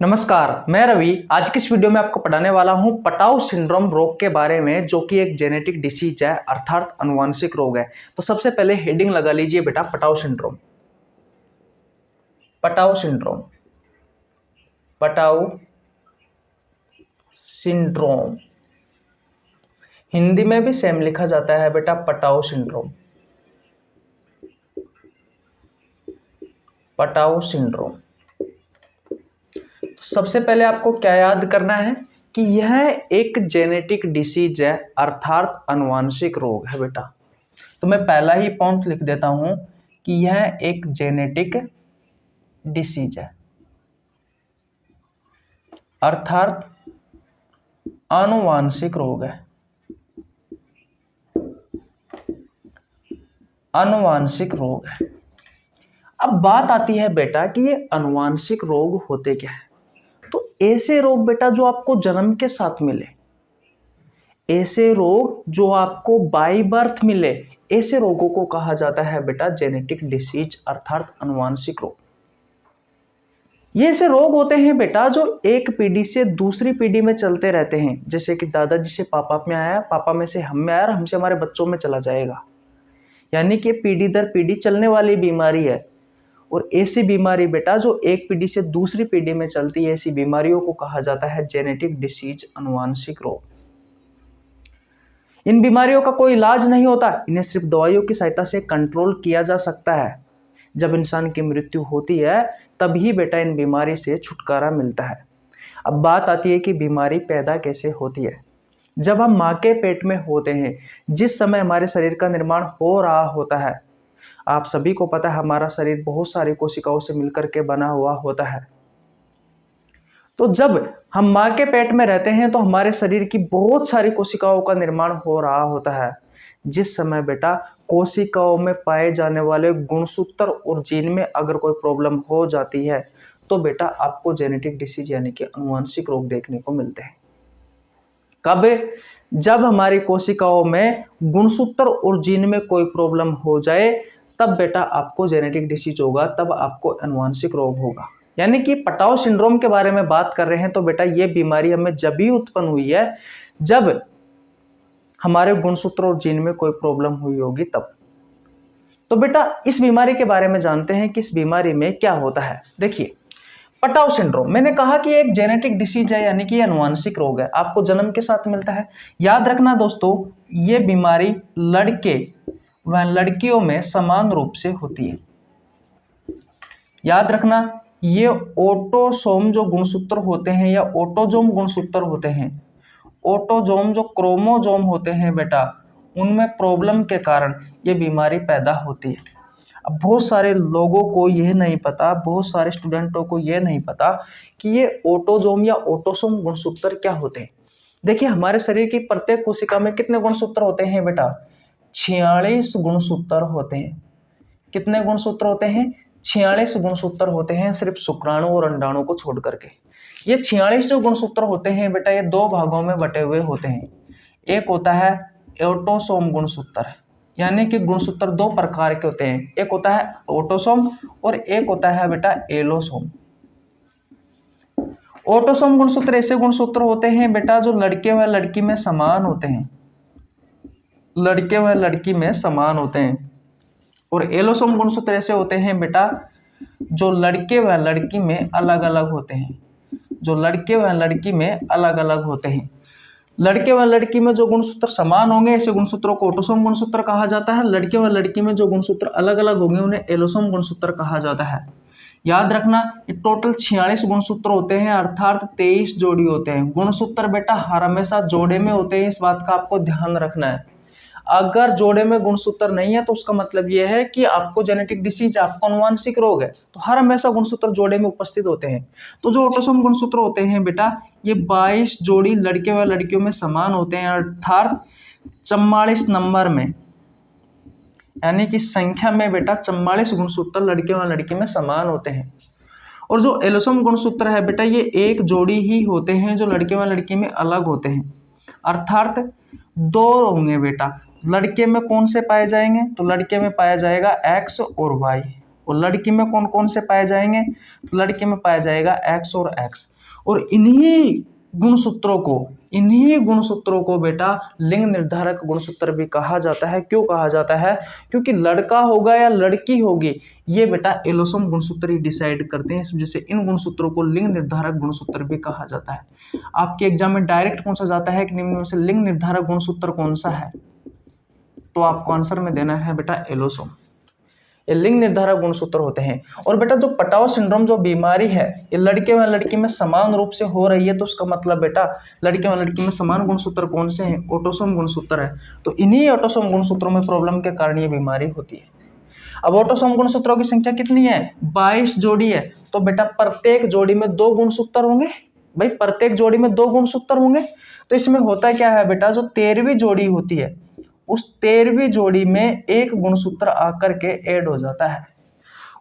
नमस्कार, मैं रवि। आज की इस वीडियो में आपको पढ़ाने वाला हूं पटाउ सिंड्रोम रोग के बारे में, जो कि एक जेनेटिक डिसीज है अर्थात अनुवांशिक रोग है। तो सबसे पहले हेडिंग लगा लीजिए बेटा, Patau syndrome. Patau syndrome, Patau syndrome Hindi में भी सेम लिखा जाता है बेटा, पटाउ सिंड्रोम। Patau syndrome. सबसे पहले आपको क्या याद करना है कि यह एक जेनेटिक डिसीज है अर्थात अनुवांशिक रोग है बेटा। तो मैं पहला ही पॉइंट लिख देता हूं कि यह एक जेनेटिक डिसीज है अर्थात अनुवांशिक रोग है। अनुवांशिक रोग है। अब बात आती है बेटा कि ये अनुवांशिक रोग होते क्या है। तो ऐसे रोग बेटा जो आपको जन्म के साथ मिले, ऐसे रोग जो आपको बाय बर्थ मिले, ऐसे रोगों को कहा जाता है बेटा जेनेटिक डिसीज अर्थात अनुवांशिक रोग। ये ऐसे रोग होते हैं बेटा जो एक पीढ़ी से दूसरी पीढ़ी में चलते रहते हैं, जैसे कि दादाजी से पापा में आया, पापा में से हम में आया और हमसे हमारे बच्चों में चला जाएगा। यानी कि पीढ़ी दर पीढ़ी चलने वाली बीमारी है। और ऐसी बीमारी बेटा जो एक पीढ़ी से दूसरी पीढ़ी में चलती है, ऐसी बीमारियों को कहा जाता है जेनेटिक डिसीज अनुवांशिक रोग। इन बीमारियों का कोई इलाज नहीं होता, इन्हें सिर्फ दवाइयों की सहायता से कंट्रोल किया जा सकता है। जब इंसान की मृत्यु होती है तभी बेटा इन बीमारी से छुटकारा मिलता है। अब बात आती है कि बीमारी पैदा कैसे होती है। जब हम माँ के पेट में होते हैं, जिस समय हमारे शरीर का निर्माण हो रहा होता है, आप सभी को पता है हमारा शरीर बहुत सारी कोशिकाओं से मिलकर के बना हुआ होता है। तो जब हम माँ के पेट में रहते हैं तो हमारे शरीर की बहुत सारी कोशिकाओं का निर्माण हो रहा होता है। जिस समय बेटा कोशिकाओं में पाए जाने वाले गुणसूत्र और जीन में अगर कोई प्रॉब्लम हो जाती है तो बेटा आपको जेनेटिक डिसीज यानी कि अनुवांशिक रोग देखने को मिलते हैं। कब? जब हमारी कोशिकाओं में गुणसूत्र और जीन में कोई प्रॉब्लम हो जाए तब बेटा आपको जेनेटिक डिसीज होगा, तब आपको अनुवांशिक रोग होगा। यानी कि पटाउ सिंड्रोम के बारे में बात कर रहे हैं तो बेटा ये बीमारी हमें जब भी उत्पन्न हुई है जब हमारे गुणसूत्र और जीन में कोई प्रॉब्लम हुई होगी तब। तो बेटा इस बीमारी के बारे में जानते हैं कि इस बीमारी में क्या होता है। देखिए, पटाउ सिंड्रोम मैंने कहा कि एक जेनेटिक डिसीज है, यानी कि अनुवांशिक रोग है, आपको जन्म के साथ मिलता है। याद रखना दोस्तों, ये बीमारी लड़के व लड़कियों में समान रूप से होती है। याद रखना, ये ऑटोसोम जो गुणसूत्र होते हैं या ऑटोजोम गुणसूत्र होते हैं, ऑटोजोम जो क्रोमोजोम होते हैं बेटा, उनमें प्रॉब्लम के कारण ये बीमारी पैदा होती है। अब बहुत सारे लोगों को यह नहीं पता, बहुत सारे स्टूडेंटों को यह नहीं पता कि ये ऑटोजोम या ऑटोसोम गुणसूत्र क्या होते हैं। देखिए, हमारे शरीर की प्रत्येक कोशिका में कितने गुणसूत्र होते हैं बेटा? 46 गुणसूत्र होते हैं। कितने गुणसूत्र होते हैं? 46 गुणसूत्र होते हैं, सिर्फ शुक्राणु और अंडाणु को छोड़ करके। ये 46 जो गुणसूत्र होते हैं बेटा, ये दो भागों में बटे हुए होते हैं। एक होता है ऑटोसोम गुणसूत्र, यानी कि गुणसूत्र दो प्रकार के होते हैं, एक होता है ऑटोसोम और एक होता है बेटा एलोसोम। ऑटोसोम गुणसूत्र ऐसे गुणसूत्र होते हैं बेटा जो लड़के व लड़की में समान होते हैं, लड़के व लड़की में समान होते हैं। और एलोसोम गुणसूत्र ऐसे होते हैं बेटा जो लड़के व लड़की में अलग अलग होते हैं, जो लड़के व लड़की में अलग अलग होते हैं। लड़के व लड़की में जो गुणसूत्र समान होंगे ऐसे गुणसूत्रों को ऑटोसोम गुणसूत्र कहा जाता है। लड़के व लड़की में जो गुणसूत्र अलग अलग होंगे उन्हें एलोसोम गुणसूत्र कहा जाता है। याद रखना, ये टोटल 46 गुणसूत्र होते हैं अर्थात 23 जोड़ी होते हैं। गुणसूत्र बेटा हर हमेशा जोड़े में होते हैं, इस बात का आपको ध्यान रखना है। अगर जोड़े में गुणसूत्र नहीं है तो उसका मतलब यह है कि आपको जेनेटिक डिसीज, आपको अनुवांशिक रोग है। तो हर हमेशा गुणसूत्र जोड़े में उपस्थित होते हैं। तो जो ऑटोसोम गुणसूत्र होते हैं बेटा, ये 22 जोड़ी लड़के व लड़कियों में समान होते हैं अर्थात 44 नंबर में, यानी कि संख्या में बेटा 44 गुणसूत्र लड़के व लड़की में समान होते हैं। और जो एलोसोम गुणसूत्र है बेटा, ये एक जोड़ी ही होते हैं जो लड़के व लड़की में अलग होते हैं, अर्थात दो होंगे बेटा। लड़के में कौन से पाए जाएंगे? तो लड़के में पाया जाएगा X और Y और लड़की में कौन कौन से पाए जाएंगे? तो लड़की में पाया जाएगा X और X। और इन्हीं गुणसूत्रों को बेटा लिंग निर्धारक गुणसूत्र भी कहा जाता है। क्यों कहा जाता है? क्योंकि लड़का होगा या लड़की होगी, ये बेटा एलोसोम गुणसूत्र ही डिसाइड करते हैं। इस वजह से इन गुणसूत्रों को लिंग निर्धारक गुणसूत्र भी कहा जाता है। आपके एग्जाम में डायरेक्ट पूछा जाता है कि निम्न में से लिंग निर्धारक गुणसूत्र कौन सा है, तो आपको आंसर में देना है बेटा एलोसोम। ये लिंग निर्धारक गुणसूत्र होते हैं। और बेटा जो पटाव सिंड्रोम जो बीमारी है, ये लड़के व लड़की में समान रूप से हो रही है, तो उसका मतलब बेटा लड़के व लड़की में समान गुणसूत्र कौन से हैं? ऑटोसोम गुणसूत्र है। तो इन्हीं ऑटोसोम गुणसूत्रों में प्रॉब्लम के कारण ये बीमारी होती है। अब ऑटोसोम गुणसूत्रों की संख्या कितनी है? 22 जोड़ी है। तो बेटा प्रत्येक जोड़ी में 2 गुणसूत्र होंगे। भाई प्रत्येक जोड़ी में 2 गुणसूत्र होंगे। तो इसमें होता क्या है बेटा, जो 13वीं जोड़ी होती है, उस 13वीं जोड़ी में एक गुणसूत्र आकर के ऐड हो जाता है।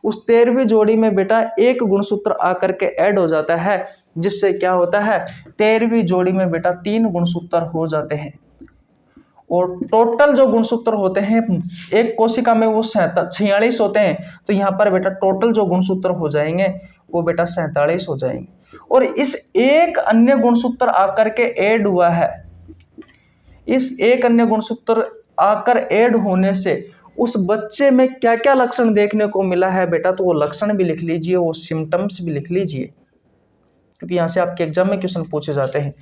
उस 13वीं जोड़ी में बेटा एक गुणसूत्र आकर के ऐड हो जाता है, जिससे क्या होता है, 13वीं जोड़ी में बेटा 3 गुणसूत्र हो जाते हैं। और टोटल जो गुणसूत्र होते हैं एक कोशिका में वो 46 होते हैं। तो यहाँ पर बेटा टोटल जो गुणसूत्र हो जाएंगे वो बेटा 47 हो जाएंगे। और इस एक अन्य गुणसूत्र आकर के ऐड हुआ है, इस एक अन्य गुणसूत्र आकर ऐड होने से उस बच्चे में क्या क्या लक्षण देखने को मिला है बेटा, तो वो लक्षण भी लिख लीजिए, वो सिम्टम्स भी लिख लीजिए, क्योंकि यहाँ से आपके एग्जाम में क्वेश्चन पूछे जाते हैं।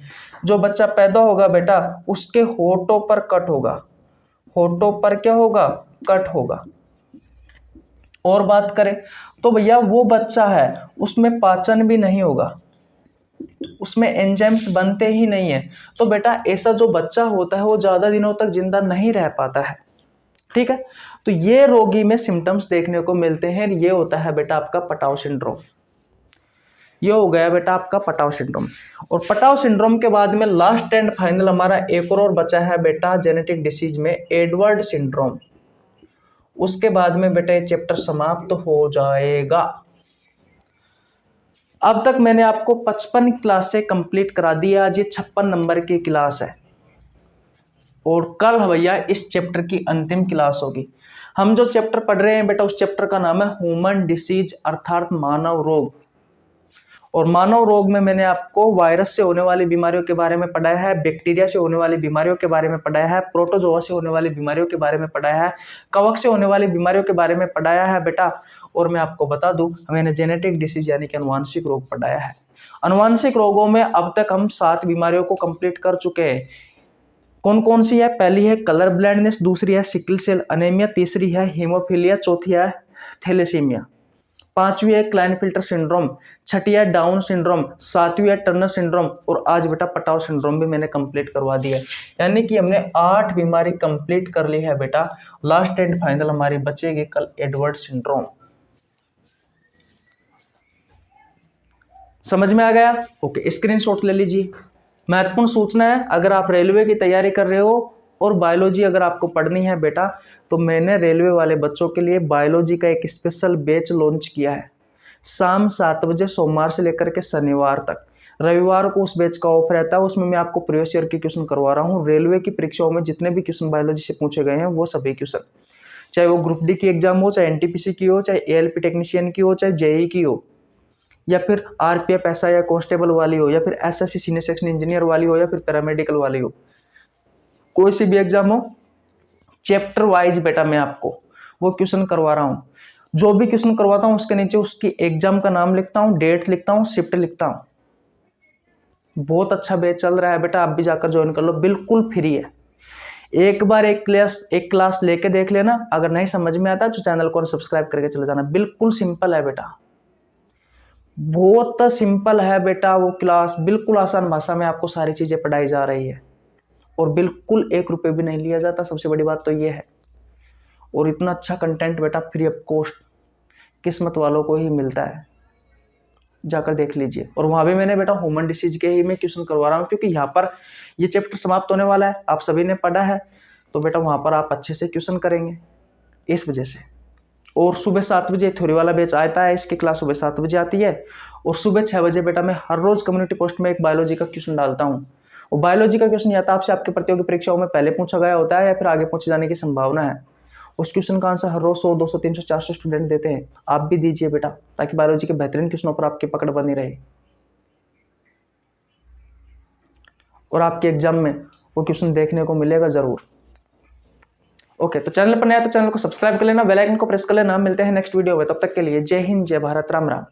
जो बच्चा पैदा होगा बेटा उसके होठों पर कट होगा। होठों पर क्या होगा? कट होगा। और बात करें तो भैया वो बच्चा है उसमें पाचन भी नहीं होगा, उसमें एंजाइम्स बनते ही नहीं है। तो बेटा ऐसा जो बच्चा होता है वो ज्यादा दिनों तक जिंदा नहीं रह पाता है। ठीक है, तो ये रोगी में सिम्टम्स देखने को मिलते हैं। ये होता है बेटा आपका पटाव सिंड्रोम। ये हो गया बेटा आपका पटाव सिंड्रोम। और पटाव सिंड्रोम के बाद में लास्ट एंड फाइनल हमारा एक और बचा है बेटा जेनेटिक डिसीज में एडवर्ड सिंड्रोम। उसके बाद में बेटा ये चैप्टर समाप्त हो जाएगा। अब तक मैंने आपको 55 क्लास से कंप्लीट करा दिया। आज ये 56 नंबर की क्लास है और कल भैया इस चैप्टर की अंतिम क्लास होगी। हम जो चैप्टर पढ़ रहे हैं बेटा उस चैप्टर का नाम है ह्यूमन डिसीज अर्थात मानव रोग। और मानव रोग में मैंने आपको वायरस से होने वाली बीमारियों के बारे में पढ़ाया है, बैक्टीरिया से होने वाली बीमारियों के बारे में पढ़ाया है, प्रोटोजोआ से होने वाली बीमारियों के बारे में पढ़ाया है, कवक से होने वाली बीमारियों के बारे में पढ़ाया है बेटा। और मैं आपको बता दूं मैंने जेनेटिक डिसीज यानी कि अनुवांशिक रोग पढ़ाया है। अनुवांशिक रोगों में अब तक हम 7 बीमारियों को कंप्लीट कर चुके हैं। कौन कौन सी है? पहली है कलर ब्लाइंडनेस, दूसरी है सिकल सेल अनेमिया, तीसरी है हीमोफीलिया, चौथी है थैलेसीमिया, 5वीं है क्लाइनफिल्टर सिंड्रोम, 6ठी है डाउन सिंड्रोम, 7वीं है टर्नर सिंड्रोम और आज बेटा पटाव सिंड्रोम भी मैंने कंप्लीट करवा दिया है। यानी कि हमने 8 बीमारी कंप्लीट कर ली है बेटा। लास्ट एंड फाइनल हमारी बचेगी कल एडवर्ड सिंड्रोम। समझ में आ गया? ओके, स्क्रीनशॉट ले लीजिए। महत्वपूर्ण सूचना है, अगर आप रेलवे की तैयारी कर रहे हो और बायोलॉजी अगर आपको पढ़नी है बेटा, तो मैंने रेलवे वाले बच्चों के लिए बायोलॉजी का एक स्पेशल बैच लॉन्च किया है। शाम 7 बजे सोमवार से लेकर के शनिवार तक। रविवार को उस बैच का ऑफ रहता है, उसमें मैं आपको प्रीवियस ईयर के क्वेश्चन करवा रहा हूँ। रेलवे की परीक्षाओं में जितने भी क्वेश्चन बायोलॉजी से पूछे गए हैं वो सभी क्वेश्चन, चाहे वो ग्रुप डी की एग्जाम हो, चाहे एनटीपीसी की हो, चाहे एएलपी टेक्नीशियन की हो, चाहे जेई की हो, या फिर आरपीएफ एसआई या कांस्टेबल वाली हो, या फिर एसएससी सीनियर सेक्शन इंजीनियर वाली हो, या फिर पैरामेडिकल वाली हो, कोई सी भी एग्जाम हो, चैप्टर वाइज बेटा मैं आपको वो क्वेश्चन करवा रहा हूँ। जो भी क्वेश्चन करवाता हूँ उसके नीचे उसकी एग्जाम का नाम लिखता हूँ, डेट लिखता हूँ, शिफ्ट लिखता हूँ। बहुत अच्छा बैच चल रहा है बेटा, आप भी जाकर ज्वाइन कर लो, बिल्कुल फ्री है। एक बार एक क्लास लेके देख लेना, अगर नहीं समझ में आता तो चैनल को सब्सक्राइब करके चले जाना। बिल्कुल सिंपल है बेटा, बहुत सिंपल है बेटा वो क्लास, बिल्कुल आसान भाषा में आपको सारी चीजें पढ़ाई जा रही है और बिल्कुल 1 रुपये भी नहीं लिया जाता। सबसे बड़ी बात तो ये है। और इतना अच्छा कंटेंट बेटा फ्री ऑफ कॉस्ट किस्मत वालों को ही मिलता है, जाकर देख लीजिए। और वहां भी मैंने बेटा ह्यूमन डिसीज के ही मैं क्वेश्चन करवा रहा हूँ, क्योंकि यहाँ पर ये चैप्टर समाप्त होने वाला है, आप सभी ने पढ़ा है, तो बेटा वहां पर आप अच्छे से क्वेश्चन करेंगे इस वजह से। और सुबह 7 बजे थ्योरी वाला बैच आता है, इसकी क्लास सुबह 7 बजे आती है। और सुबह 6 बजे बेटा मैं हर रोज कम्युनिटी पोस्ट में एक बायोलॉजी का क्वेश्चन डालता हूँ। और बायोलॉजी का क्वेश्चन या तो आपसे आपके प्रतियोगी परीक्षाओं में पहले पूछा गया होता है या फिर आगे पूछे जाने की संभावना है। उस क्वेश्चन का आंसर हर रोज 100, 200, 300, 400 स्टूडेंट देते हैं। आप भी दीजिए बेटा, ताकि बायोलॉजी के बेहतरीन क्वेश्चनों पर आपकी पकड़ बनी रहे और आपके एग्जाम में वो क्वेश्चन देखने को मिलेगा जरूर। ओके, तो चैनल पर नया तो चैनल को सब्सक्राइब कर लेना, बेल आइकन को प्रेस कर लेना। मिलते हैं नेक्स्ट वीडियो में, तब तक के लिए जय हिंद, जय भारत, राम राम।